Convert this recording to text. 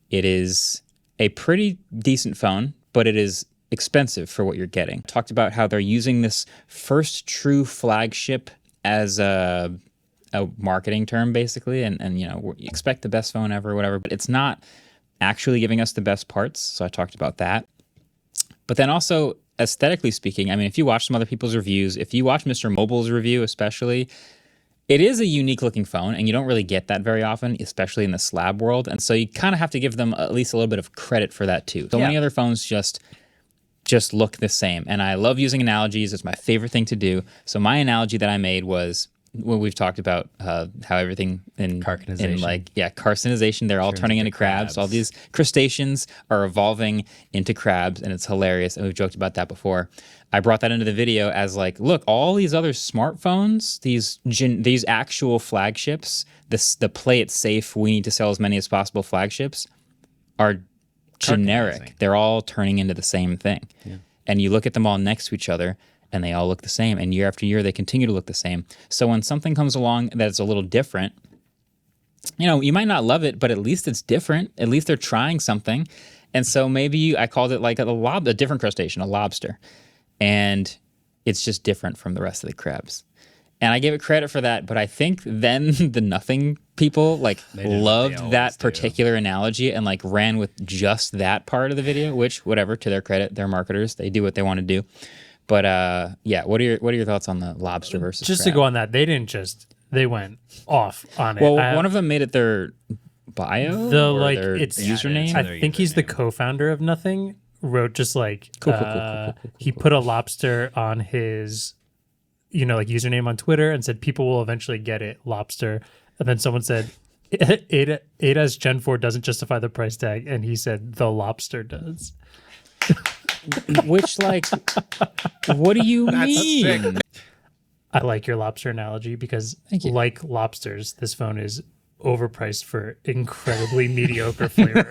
It is a pretty decent phone, but it is expensive for what you're getting. Talked about how they're using this first true flagship as a marketing term, basically, and you know, you expect the best phone ever, whatever, but it's not actually giving us the best parts. So I talked about that. But then also, aesthetically speaking, I mean, if you watch some other people's reviews, if you watch Mr. Mobile's review especially, it is a unique looking phone, and you don't really get that very often, especially in the slab world. And so you kind of have to give them at least a little bit of credit for that too. So many other phones just look the same. And I love using analogies. It's my favorite thing to do. So my analogy that I made was, when we've talked about how everything in carcinization, they're all turning into crabs. All these crustaceans are evolving into crabs, and it's hilarious. And we've joked about that before. I brought that into the video as like, look, all these other smartphones, these actual flagships, the play it safe, we need to sell as many as possible flagships, are generic. They're all turning into the same thing. Yeah. And you look at them all next to each other, and they all look the same. And year after year, they continue to look the same. So when something comes along that's a little different, you know, you might not love it, but at least it's different. At least they're trying something. And so maybe I called it like a different crustacean, a lobster. And it's just different from the rest of the crabs. And I gave it credit for that, but I think then the nothing people like loved that particular analogy and like ran with just that part of the video, which, whatever, to their credit, they're marketers. They do what they want to do. But yeah, what are your thoughts on the lobster versus just crab? To go on that, they went off on it. Well, one of them made it their bio, their username. I think he's the co-founder of Nothing. Wrote just like cool. He put a lobster on his, you know, like username on Twitter and said people will eventually get it, lobster. And then someone said, Ada's Gen 4 doesn't justify the price tag, and he said the lobster does. Which, like, what do you mean? I like your lobster analogy because, like lobsters, this phone is overpriced for incredibly mediocre flavor.